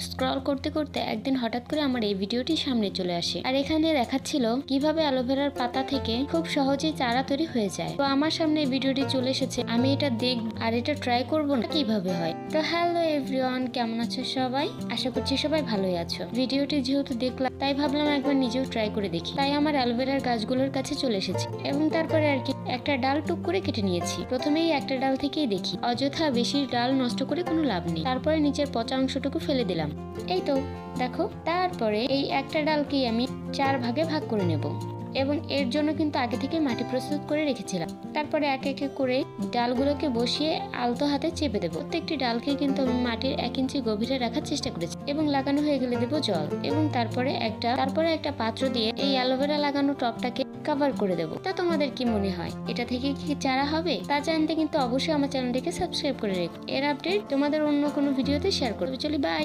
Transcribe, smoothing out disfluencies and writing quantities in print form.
Scroll করতে করতে একদিন হঠাৎ করে আমার এই ভিডিওটি সামনে চলে আসে, আর এখানে দেখাচ্ছিল কিভাবে অ্যালোভেরার পাতা থেকে খুব সহজেই চারা তৈরি হয়ে যায়। তো আমার সামনে এই ভিডিওটি চলে এসেছে, আমি এটা দেখব আর এটা ট্রাই করব না কিভাবে হয়। তো হ্যালো এভরিওয়ান, কেমন আছো সবাই? আশা করছি সবাই ভালোই আছো। ভিডিওটি যেহেতু দেখলাম তাই ভাবলাম একবার নিজেও ট্রাই করে দেখি। তাই আমার অ্যালোভেরার গাছগুলোর কাছে চলে এসেছি এবং তারপরে আর কি একটা ডাল টুক করে কেটে নিয়েছি। প্রথমেই একটা ডাল থেকেই দেখি, অযথা বেশি ডাল নষ্ট করে কোনো লাভ নেই। তারপরে নিচের পচা অংশটুকু ফেলে দিলাম। এই তো দেখো, তারপরে এই একটা ডালকেই আমি 4 ভাগে ভাগ করে নেব এবং এর জন্য কিন্তু আগে থেকে মাটি প্রস্তুত করে রেখেছিলাম। তারপরে এক এক করে ডালগুলোকে বসিয়ে আলতো হাতে চেপে দেবো। প্রত্যেকটি ডালকে কিন্তু আমি মাটির 1 ইঞ্চি গভীরে রাখার চেষ্টা করেছি এবং লাগানো হয়ে গেলে দেবো জল এবং তারপরে একটা পাত্র দিয়ে এই অ্যালোভেরা লাগানো টবটাকে কভার করে দেবো। তা তোমাদের কি মনে হয়, এটা থেকে কি চারা হবে? তা জানতে কিন্তু অবশ্যই আমার চ্যানেলটিকে সাবস্ক্রাইব করে রেখো। এর আপডেট তোমাদের অন্য কোনো ভিডিওতে শেয়ার করবো। চলি, বাই।